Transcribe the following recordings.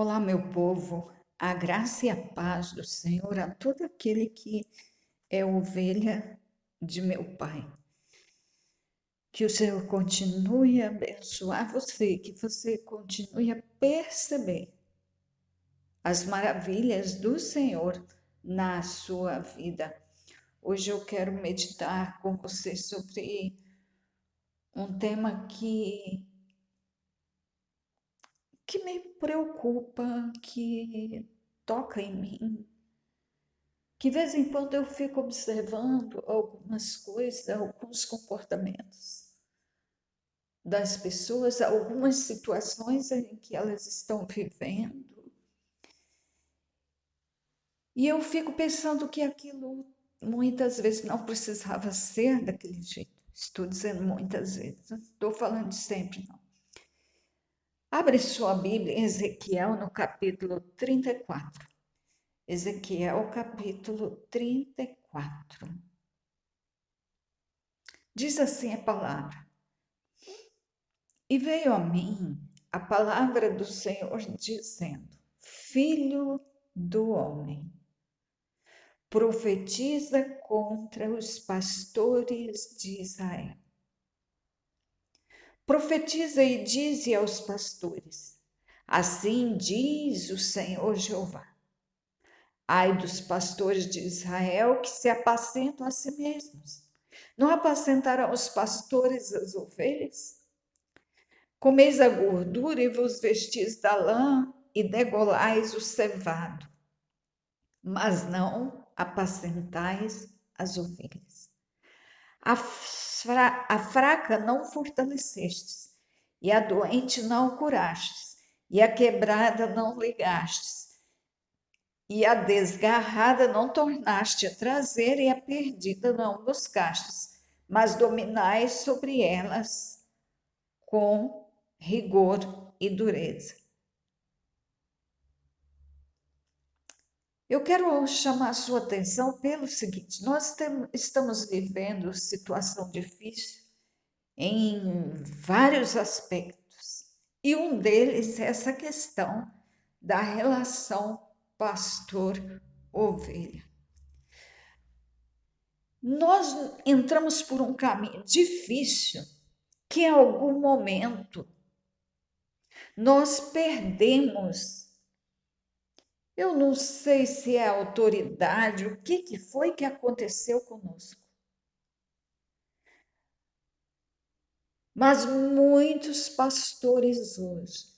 Olá, meu povo, a graça e a paz do Senhor a todo aquele que é ovelha de meu Pai. Que o Senhor continue a abençoar você, que você continue a perceber as maravilhas do Senhor na sua vida. Hoje eu quero meditar com você sobre um tema que me preocupa, que toca em mim, que de vez em quando eu fico observando algumas coisas, alguns comportamentos das pessoas, algumas situações em que elas estão vivendo, e eu fico pensando que aquilo muitas vezes não precisava ser daquele jeito. Estou dizendo muitas vezes, não estou falando sempre, não. Abre sua Bíblia em Ezequiel no capítulo 34. Ezequiel capítulo 34. Diz assim a palavra: E veio a mim a palavra do Senhor dizendo: Filho do homem, profetiza contra os pastores de Israel. Profetiza e dize aos pastores: Assim diz o Senhor Jeová: Ai dos pastores de Israel que se apacentam a si mesmos. Não apacentarão os pastores as ovelhas? Comeis a gordura e vos vestis da lã e degolais o cevado, mas não apacentais as ovelhas. A fraca não fortalecestes, e a doente não curastes, e a quebrada não ligastes, e a desgarrada não tornaste a trazer, e a perdida não buscastes, mas dominais sobre elas com rigor e dureza. Eu quero chamar a sua atenção pelo seguinte: estamos vivendo situação difícil em vários aspectos, e um deles é essa questão da relação pastor-ovelha. Nós entramos por um caminho difícil que em algum momento nós perdemos. Eu não sei se é autoridade, o que foi que aconteceu conosco. Mas muitos pastores hoje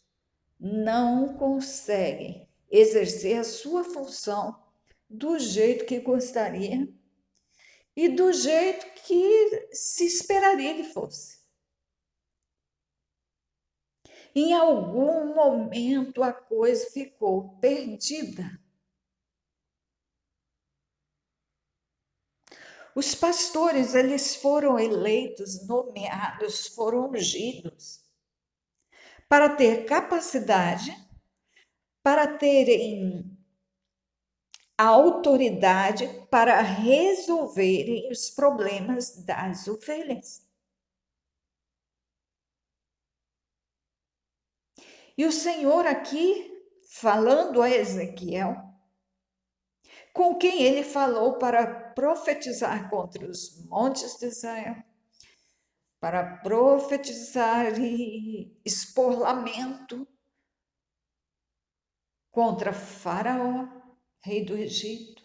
não conseguem exercer a sua função do jeito que gostaria e do jeito que se esperaria que fosse. Em algum momento a coisa ficou perdida. Os pastores, eles foram eleitos, nomeados, foram ungidos para ter capacidade, para terem a autoridade para resolverem os problemas das ovelhas. E o Senhor aqui, falando a Ezequiel, com quem ele falou para profetizar contra os montes de Israel, para profetizar e expor lamento contra Faraó, rei do Egito.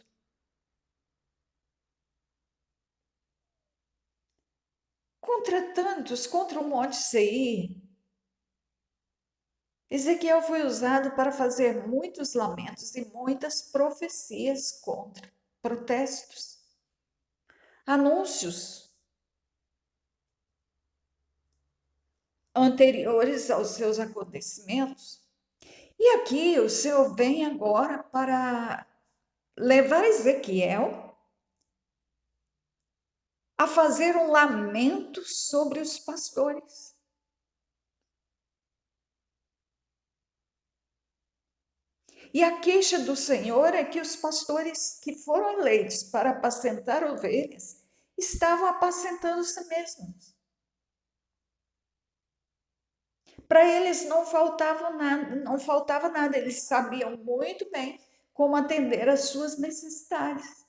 Contra tantos, contra o Monte Seir. Ezequiel foi usado para fazer muitos lamentos e muitas profecias contra, protestos, anúncios anteriores aos seus acontecimentos. E aqui o Senhor vem agora para levar Ezequiel a fazer um lamento sobre os pastores. E a queixa do Senhor é que os pastores que foram eleitos para apacentar ovelhas estavam apacentando-se mesmos. Para eles não faltava nada, eles sabiam muito bem como atender às suas necessidades.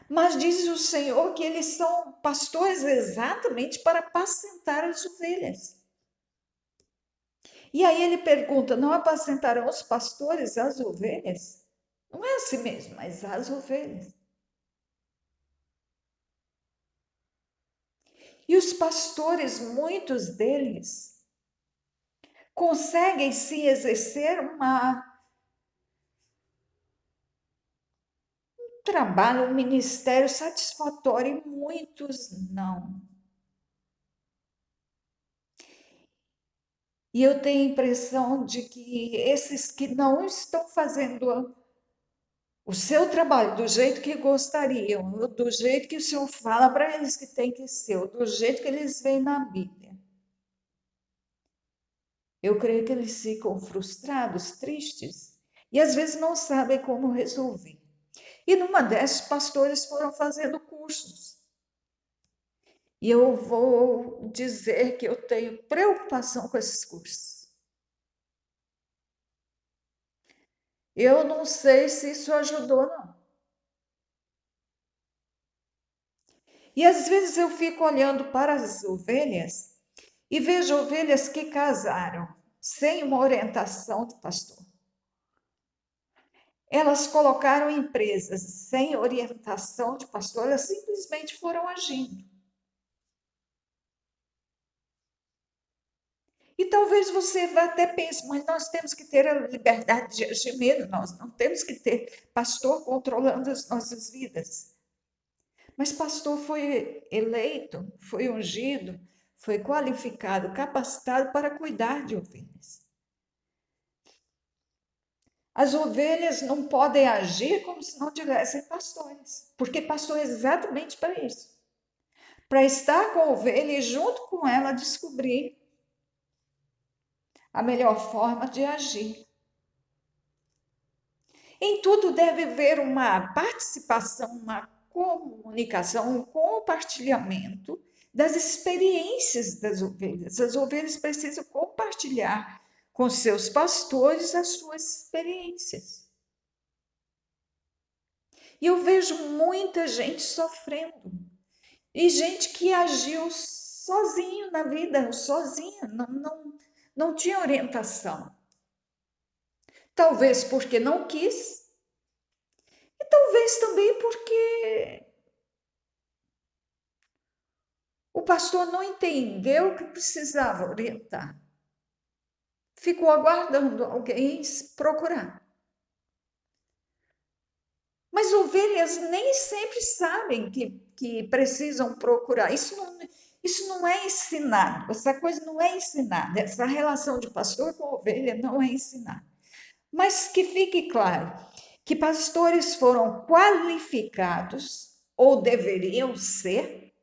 Mas diz o Senhor que eles são pastores exatamente para apacentar as ovelhas. E aí ele pergunta: não apacentarão os pastores as ovelhas? Não é assim mesmo, mas as ovelhas. E os pastores, muitos deles, conseguem sim exercer um trabalho, um ministério satisfatório, e muitos não. E eu tenho a impressão de que esses que não estão fazendo o seu trabalho do jeito que gostariam, do jeito que o Senhor fala para eles que tem que ser, do jeito que eles veem na Bíblia, eu creio que eles ficam frustrados, tristes, e às vezes não sabem como resolver. E numa dessas, pastores foram fazendo cursos. E eu vou dizer que eu tenho preocupação com esses cursos. Eu não sei se isso ajudou, não. E às vezes eu fico olhando para as ovelhas e vejo ovelhas que casaram sem uma orientação do pastor. Elas colocaram empresas sem orientação de pastor, elas simplesmente foram agindo. E talvez você até pense, mas nós temos que ter a liberdade de agir mesmo, nós não temos que ter pastor controlando as nossas vidas. Mas pastor foi eleito, foi ungido, foi qualificado, capacitado para cuidar de ovelhas. As ovelhas não podem agir como se não tivessem pastores, porque pastor é exatamente para isso. Para estar com a ovelha e junto com ela descobrir a melhor forma de agir. Em tudo deve haver uma participação, uma comunicação, um compartilhamento das experiências das ovelhas. As ovelhas precisam compartilhar com seus pastores as suas experiências. E eu vejo muita gente sofrendo. E gente que agiu sozinho na vida, sozinha, não tinha orientação. Talvez porque não quis, e talvez também porque o pastor não entendeu que precisava orientar. Ficou aguardando alguém procurar. Mas ovelhas nem sempre sabem que precisam procurar. Isso não é ensinado. Essa coisa não é ensinada. Essa relação de pastor com ovelha não é ensinada. Mas que fique claro que pastores foram qualificados, ou deveriam ser,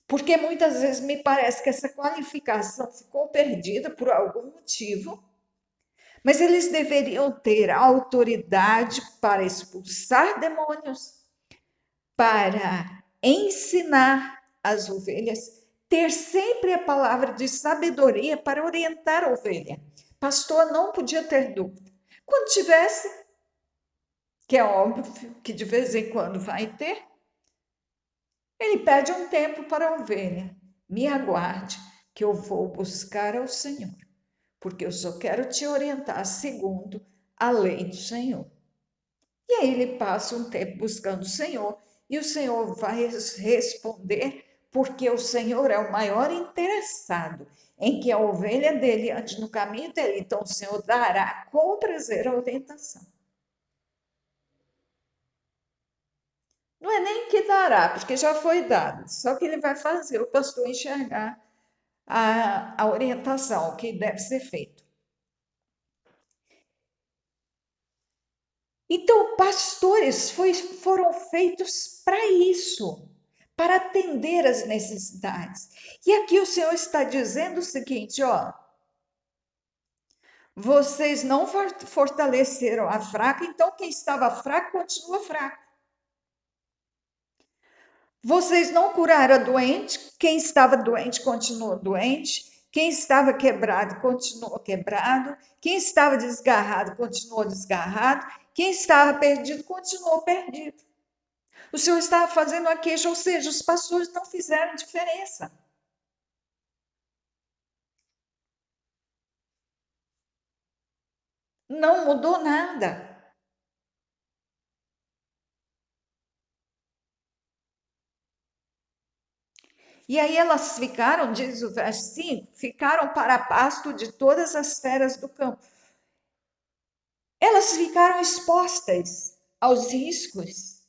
porque muitas vezes me parece que essa qualificação ficou perdida por algum motivo, mas eles deveriam ter autoridade para expulsar demônios, para ensinar as ovelhas, ter sempre a palavra de sabedoria para orientar a ovelha. Pastor não podia ter dúvida. Quando tivesse, que é óbvio que de vez em quando vai ter, ele pede um tempo para a ovelha. Me aguarde, que eu vou buscar ao Senhor, porque eu só quero te orientar segundo a lei do Senhor. E aí ele passa um tempo buscando o Senhor, e o Senhor vai responder, porque o Senhor é o maior interessado em que a ovelha dele ande no caminho dele. Então o Senhor dará com prazer a orientação. Não é nem que dará, porque já foi dado, só que ele vai fazer o pastor enxergar a orientação, o que deve ser feito. Então, pastores foram feitos para isso, para atender às necessidades. E aqui o Senhor está dizendo o seguinte: ó, vocês não fortaleceram a fraca, então quem estava fraco continua fraco. Vocês não curaram a doente, quem estava doente continuou doente, quem estava quebrado continuou quebrado, quem estava desgarrado continuou desgarrado, quem estava perdido continuou perdido. O Senhor estava fazendo a queixa, ou seja, os pastores não fizeram diferença. Não mudou nada. E aí elas ficaram, diz o verso 5, ficaram para pasto de todas as feras do campo. Elas ficaram expostas aos riscos,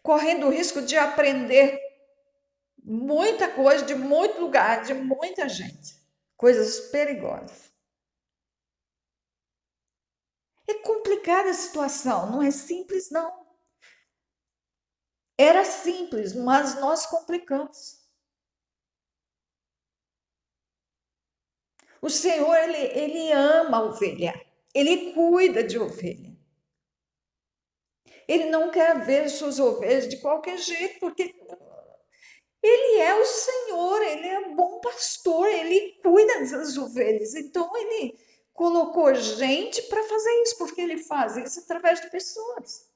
correndo o risco de aprender muita coisa de muito lugar, de muita gente, coisas perigosas. É complicada a situação, não é simples, não. Era simples, mas nós complicamos. O Senhor, ele ama a ovelha, ele cuida de ovelha. Ele não quer ver suas ovelhas de qualquer jeito, porque ele é o Senhor, ele é bom pastor, ele cuida das ovelhas. Então, ele colocou gente para fazer isso, porque ele faz isso através de pessoas.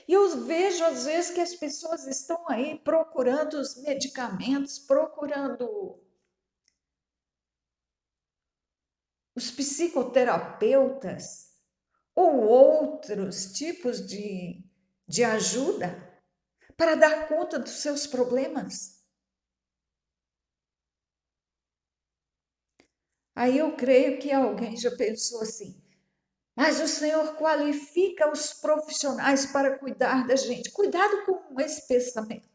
E eu vejo, às vezes, que as pessoas estão aí procurando os medicamentos, procurando os psicoterapeutas ou outros tipos de ajuda para dar conta dos seus problemas. Aí eu creio que alguém já pensou assim, mas o Senhor qualifica os profissionais para cuidar da gente. Cuidado com esse pensamento.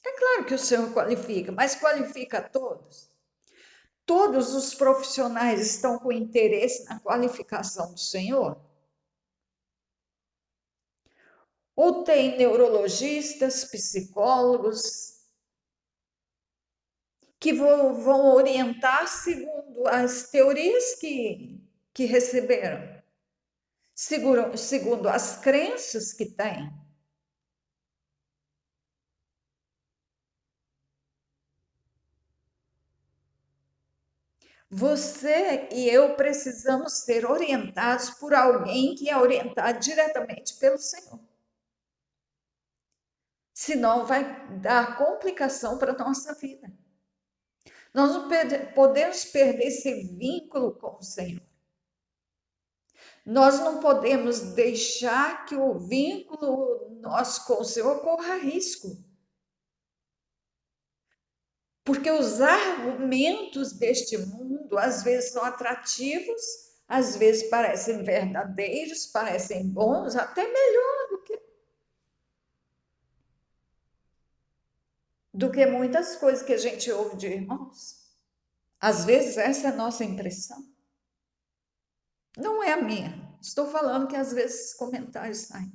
É claro que o Senhor qualifica, mas qualifica a todos. Todos os profissionais estão com interesse na qualificação do Senhor? Ou tem neurologistas, psicólogos que vão orientar segundo as teorias que receberam, segundo as crenças que têm? Você e eu precisamos ser orientados por alguém que é orientado diretamente pelo Senhor. Senão vai dar complicação para a nossa vida. Nós não podemos perder esse vínculo com o Senhor. Nós não podemos deixar que o vínculo nosso com o Senhor corra risco. Porque os argumentos deste mundo às vezes são atrativos, às vezes parecem verdadeiros, parecem bons, até melhor do que muitas coisas que a gente ouve de irmãos. Às vezes essa é a nossa impressão. Não é a minha. Estou falando que às vezes esses comentários saem.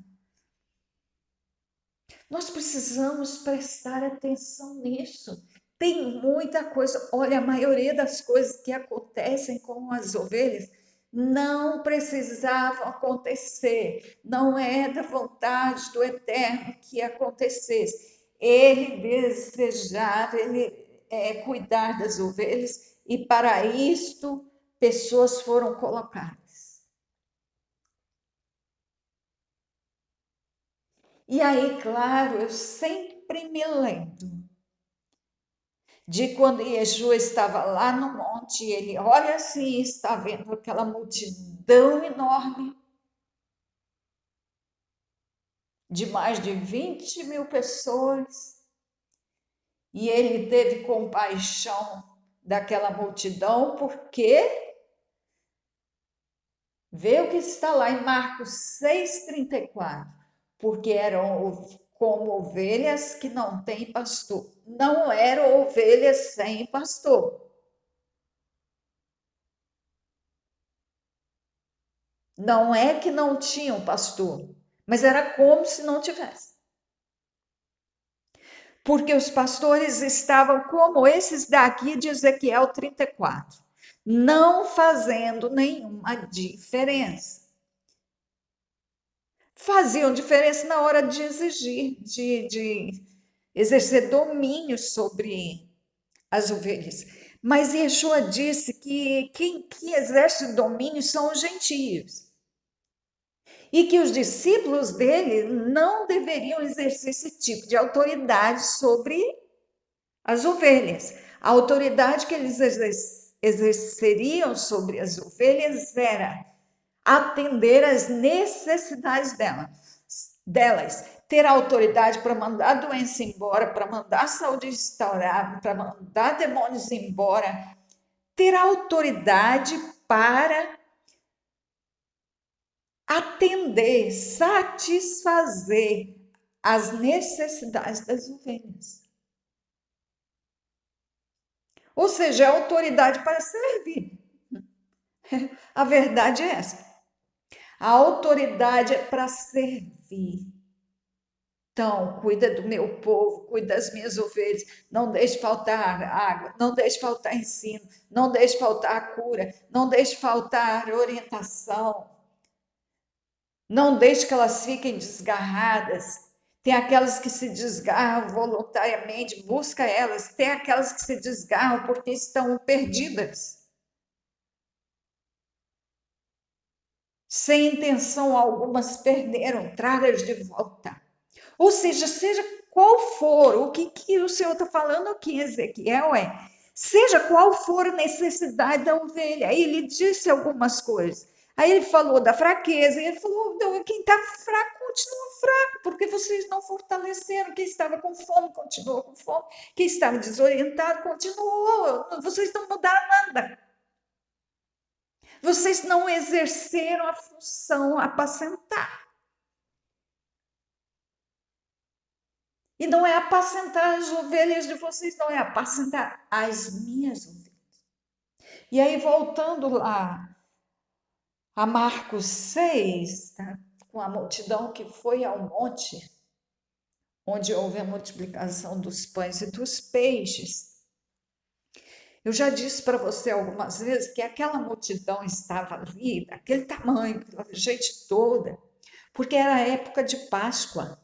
Nós precisamos prestar atenção nisso. Tem muita coisa. Olha, a maioria das coisas que acontecem com as ovelhas não precisavam acontecer. Não é da vontade do Eterno que acontecesse. Ele desejava, cuidar das ovelhas e para isto pessoas foram colocadas. E aí, claro, eu sempre me lembro de quando Yeshua estava lá no monte, ele olha assim, está vendo aquela multidão enorme, de mais de 20 mil pessoas, e ele teve compaixão daquela multidão, porque vê o que está lá em Marcos 6,34, porque eram como ovelhas que não têm pastor. Não eram ovelhas sem pastor. Não é que não tinham pastor, mas era como se não tivesse. porque os pastores estavam como esses daqui de Ezequiel 34, não fazendo nenhuma diferença. Faziam diferença na hora de exigir, de exercer domínio sobre as ovelhas. Mas Yeshua disse que quem que exerce domínio são os gentios. E que os discípulos dele não deveriam exercer esse tipo de autoridade sobre as ovelhas. A autoridade que eles exerceriam sobre as ovelhas era atender às necessidades delas, ter autoridade para mandar a doença embora, para mandar a saúde restaurar, para mandar demônios embora, ter autoridade para atender, satisfazer as necessidades das ovelhas. Ou seja, é autoridade para servir. A verdade é essa. A autoridade é para servir. Então, cuida do meu povo, cuida das minhas ovelhas, não deixe faltar água, não deixe faltar ensino, não deixe faltar cura, não deixe faltar orientação, não deixe que elas fiquem desgarradas. Tem aquelas que se desgarram voluntariamente, busca elas. Tem aquelas que se desgarram porque estão perdidas, sem intenção alguma, se perderam, traga-as de volta. Ou seja qual for, o que o Senhor está falando aqui, Ezequiel, seja qual for a necessidade da ovelha. Aí ele disse algumas coisas. Aí ele falou da fraqueza, e ele falou, quem está fraco continua fraco, porque vocês não fortaleceram. Quem estava com fome continuou com fome, quem estava desorientado continuou. Vocês não mudaram nada. Vocês não exerceram a função apacentar. E não é apacentar as ovelhas de vocês, não, é apacentar as minhas ovelhas. E aí, voltando lá a Marcos 6, tá? Com a multidão que foi ao monte, onde houve a multiplicação dos pães e dos peixes. Eu já disse para você algumas vezes que aquela multidão estava ali, daquele tamanho, aquela gente toda, porque era época de Páscoa.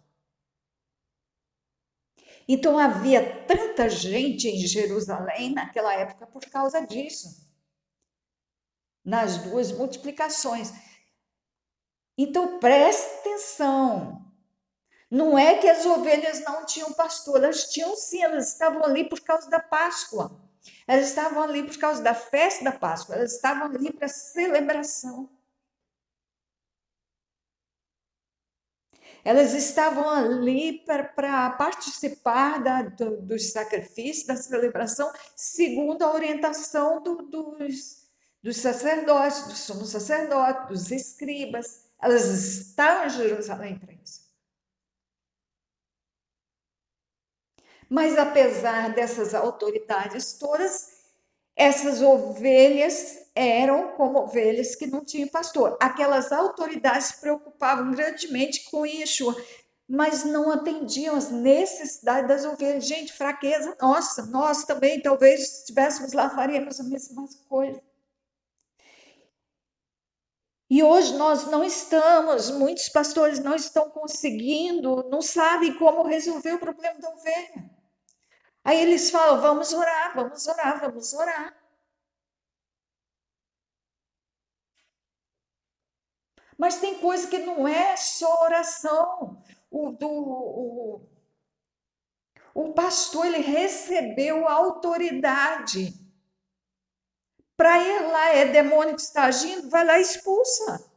Então havia tanta gente em Jerusalém naquela época por causa disso, nas duas multiplicações. Então preste atenção. Não é que as ovelhas não tinham pastor, elas tinham sim, elas estavam ali por causa da Páscoa. Elas estavam ali por causa da festa da Páscoa, elas estavam ali para celebração. Elas estavam ali para participar dos sacrifícios, da celebração, segundo a orientação dos sacerdotes, do sumo sacerdote, dos escribas. Elas estavam em Jerusalém para isso. Mas apesar dessas autoridades todas, essas ovelhas eram como ovelhas que não tinham pastor. Aquelas autoridades se preocupavam grandemente com Yeshua, mas não atendiam as necessidades das ovelhas. Gente, fraqueza nossa, nós também, talvez, se estivéssemos lá, faríamos a mesma coisa. E hoje nós não estamos, muitos pastores não estão conseguindo, não sabem como resolver o problema da ovelha. Aí eles falam, vamos orar, vamos orar, vamos orar. Mas tem coisa que não é só oração. O pastor, ele recebeu autoridade para ir lá. É demônio que está agindo, vai lá e expulsa.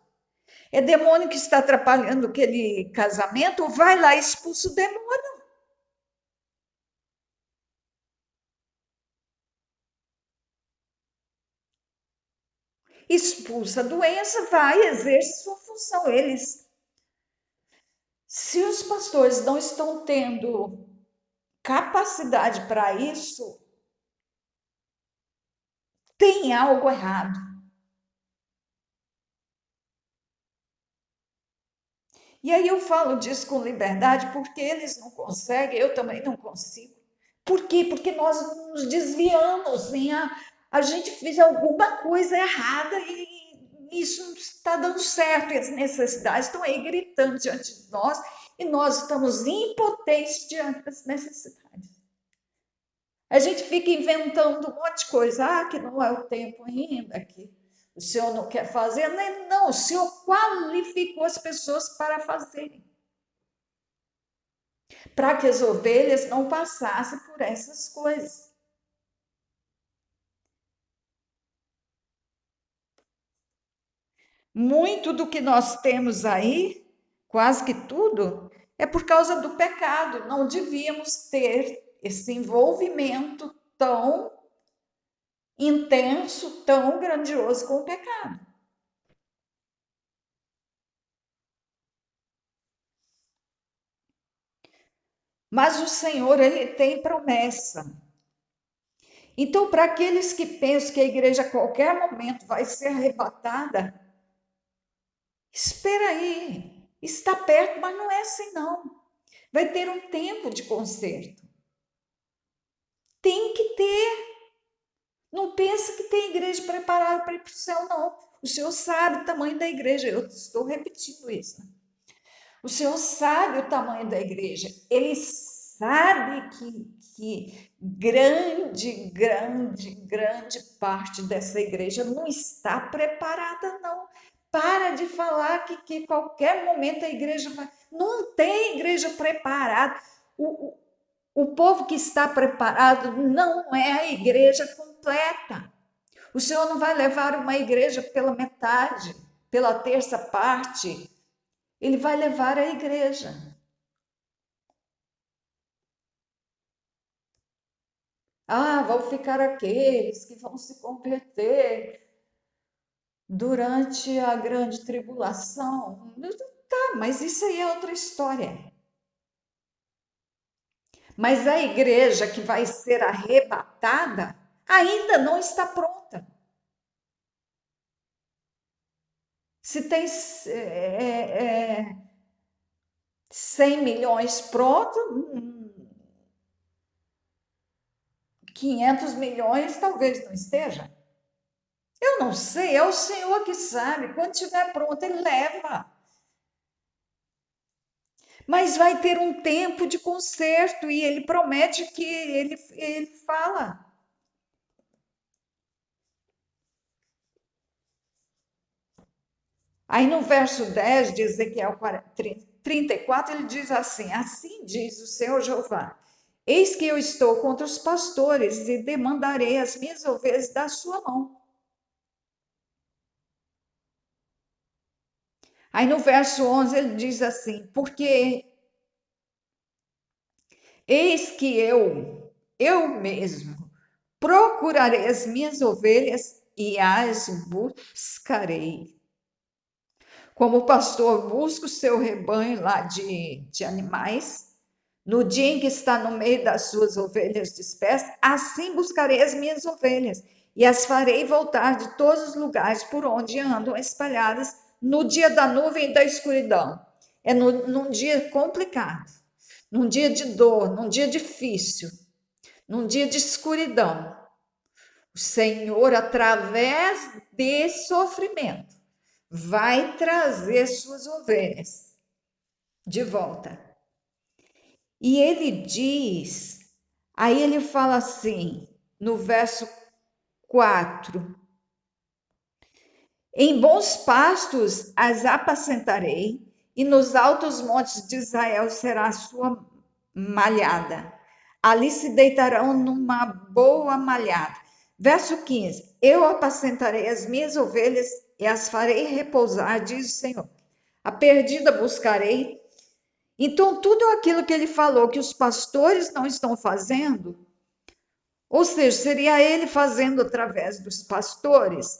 É demônio que está atrapalhando aquele casamento, vai lá e expulsa o demônio. Expulsa a doença, vai, exerce sua função. Se os pastores não estão tendo capacidade para isso, tem algo errado. E aí eu falo disso com liberdade, porque eles não conseguem, eu também não consigo. Por quê? Porque nós nos desviamos, hein? A gente fez alguma coisa errada e isso não está dando certo. E as necessidades estão aí gritando diante de nós e nós estamos impotentes diante das necessidades. A gente fica inventando um monte de coisa, que não é o tempo ainda, que o senhor não quer fazer. Não, o senhor qualificou as pessoas para fazerem, para que as ovelhas não passassem por essas coisas. Muito do que nós temos aí, quase que tudo, é por causa do pecado. Não devíamos ter esse envolvimento tão intenso, tão grandioso com o pecado. Mas o Senhor, ele tem promessa. Então, para aqueles que pensam que a igreja a qualquer momento vai ser arrebatada, espera aí, está perto, mas não é assim não. Vai ter um tempo de conserto. Tem que ter. Não pensa que tem igreja preparada para ir para o céu, não. O Senhor sabe o tamanho da igreja. Eu estou repetindo isso. O Senhor sabe o tamanho da igreja. Ele sabe que grande parte dessa igreja não está preparada, não. Para de falar que qualquer momento a igreja vai. Não tem igreja preparada. O povo que está preparado não é a igreja completa. O Senhor não vai levar uma igreja pela metade, pela terça parte. Ele vai levar a igreja. Vão ficar aqueles que vão se converter durante a grande tribulação. Tá, mas isso aí é outra história. Mas a igreja que vai ser arrebatada ainda não está pronta. Se tem 100 milhões pronto, 500 milhões talvez não esteja. Eu não sei, é o Senhor que sabe. Quando estiver pronto, Ele leva. Mas vai ter um tempo de conserto e Ele promete que Ele fala. Aí no verso 10 de Ezequiel 34, ele diz assim: Assim diz o Senhor Jeová: Eis que eu estou contra os pastores e demandarei as minhas ovelhas da sua mão. Aí no verso 11 ele diz assim: Porque eis que eu mesmo, procurarei as minhas ovelhas e as buscarei. Como o pastor busca o seu rebanho lá de animais, no dia em que está no meio das suas ovelhas dispersas, assim buscarei as minhas ovelhas e as farei voltar de todos os lugares por onde andam espalhadas no dia da nuvem e da escuridão. É num dia complicado, num dia de dor, num dia difícil, num dia de escuridão. O Senhor, através de sofrimento, vai trazer suas ovelhas de volta. E ele diz, aí ele fala assim, no verso 4: Em bons pastos as apacentarei, e nos altos montes de Israel será a sua malhada. Ali se deitarão numa boa malhada. Verso 15: Eu apacentarei as minhas ovelhas e as farei repousar, diz o Senhor. A perdida buscarei. Então, tudo aquilo que ele falou que os pastores não estão fazendo, ou seja, seria ele fazendo através dos pastores.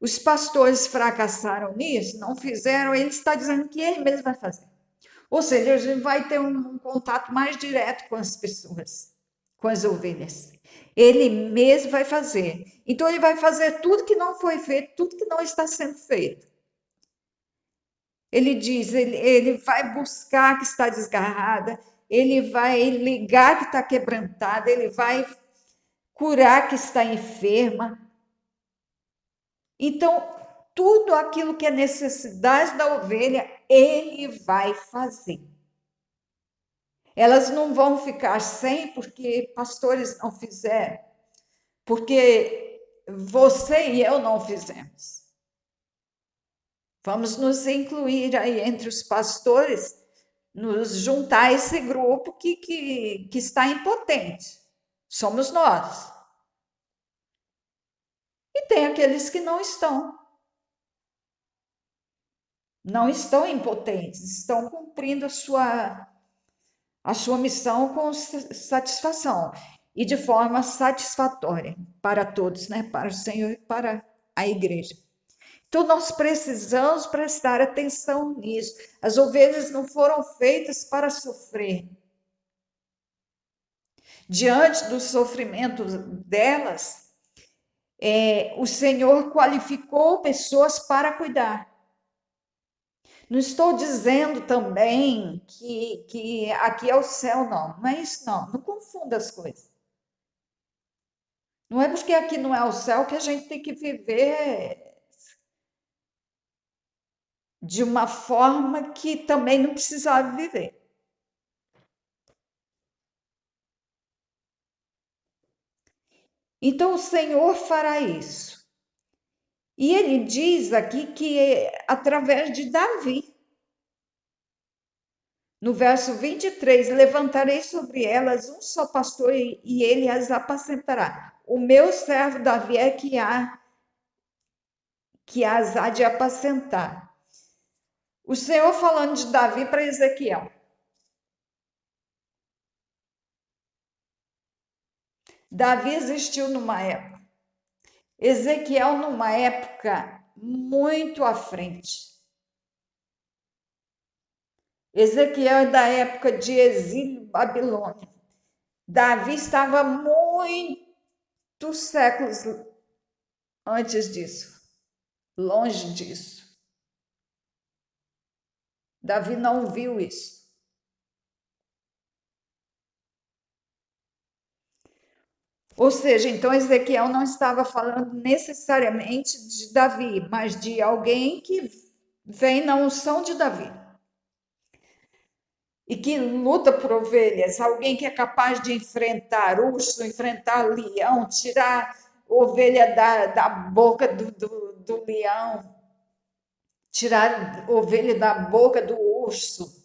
Os pastores fracassaram nisso, não fizeram, ele está dizendo que ele mesmo vai fazer. Ou seja, a gente vai ter um contato mais direto com as pessoas, com as ovelhas. Ele mesmo vai fazer. Então, ele vai fazer tudo que não foi feito, tudo que não está sendo feito. Ele diz, ele vai buscar que está desgarrada, ele vai ligar que está quebrantada, ele vai curar que está enferma. Então, tudo aquilo que é necessidade da ovelha, ele vai fazer. Elas não vão ficar sem porque pastores não fizeram, porque você e eu não fizemos. Vamos nos incluir aí entre os pastores, nos juntar a esse grupo que está impotente. Somos nós. E tem aqueles que não estão. Não estão impotentes, estão cumprindo a sua missão com satisfação e de forma satisfatória para todos, né? Para o Senhor e para a igreja. Então, nós precisamos prestar atenção nisso. As ovelhas não foram feitas para sofrer. Diante do sofrimento delas, o Senhor qualificou pessoas para cuidar. Não estou dizendo também que aqui é o céu, não. Não é isso, não. Não confunda as coisas. Não é porque aqui não é o céu que a gente tem que viver de uma forma que também não precisava viver. Então o Senhor fará isso. E ele diz aqui que é através de Davi. No verso 23, levantarei sobre elas um só pastor e ele as apacentará. O meu servo Davi é que as há de apacentar. O Senhor falando de Davi para Ezequiel. Davi existiu numa época, Ezequiel numa época muito à frente. Ezequiel é da época de exílio babilônico. Davi estava muitos séculos antes disso, longe disso. Davi não viu isso. Ou seja, então Ezequiel não estava falando necessariamente de Davi, mas de alguém que vem na unção de Davi. E que luta por ovelhas, alguém que é capaz de enfrentar urso, enfrentar leão, tirar ovelha da boca do leão, tirar ovelha da boca do urso,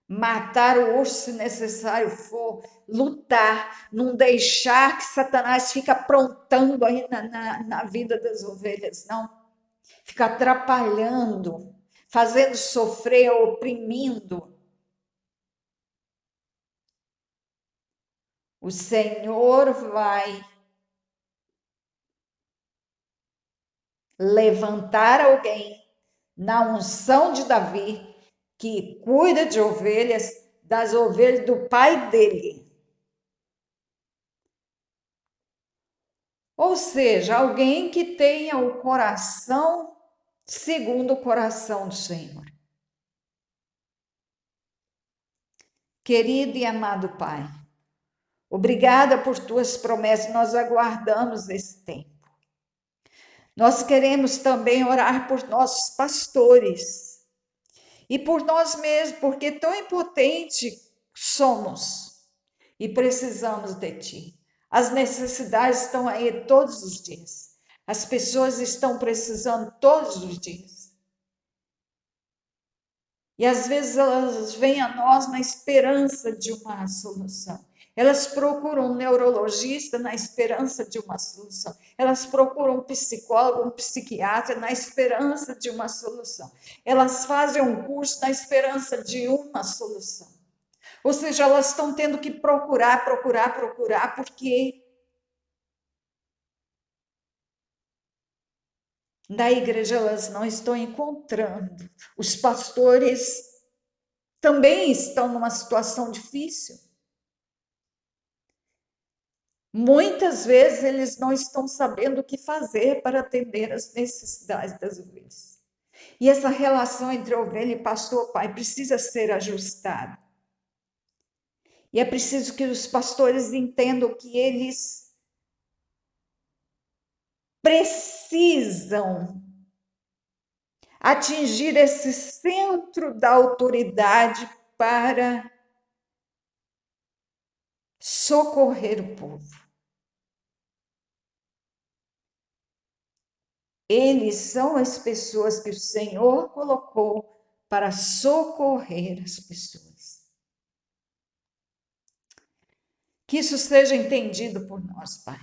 matar o urso se necessário for, lutar, não deixar que Satanás fique aprontando aí na vida das ovelhas, não. Fica atrapalhando, fazendo sofrer, oprimindo. O Senhor vai levantar alguém na unção de Davi que cuida de ovelhas, das ovelhas do pai dele. Ou seja, alguém que tenha o coração segundo o coração do Senhor. Querido e amado Pai, obrigada por tuas promessas, nós aguardamos esse tempo. Nós queremos também orar por nossos pastores e por nós mesmos, porque tão impotente somos e precisamos de Ti. As necessidades estão aí todos os dias. As pessoas estão precisando todos os dias. E às vezes elas vêm a nós na esperança de uma solução. Elas procuram um neurologista na esperança de uma solução. Elas procuram um psicólogo, um psiquiatra na esperança de uma solução. Elas fazem um curso na esperança de uma solução. Ou seja, elas estão tendo que procurar, porque na igreja elas não estão encontrando. Os pastores também estão numa situação difícil. Muitas vezes eles não estão sabendo o que fazer para atender as necessidades das ovelhas. E essa relação entre ovelha e pastor, Pai, precisa ser ajustada. E é preciso que os pastores entendam que eles precisam atingir esse centro da autoridade para socorrer o povo. Eles são as pessoas que o Senhor colocou para socorrer as pessoas. Que isso seja entendido por nós, Pai.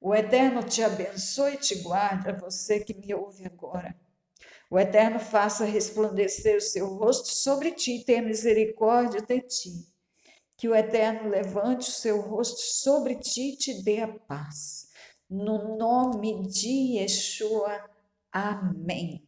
O Eterno te abençoe e te guarde, a você que me ouve agora. O Eterno faça resplandecer o seu rosto sobre ti e tenha misericórdia de ti. Que o Eterno levante o seu rosto sobre ti e te dê a paz. No nome de Yeshua. Amém.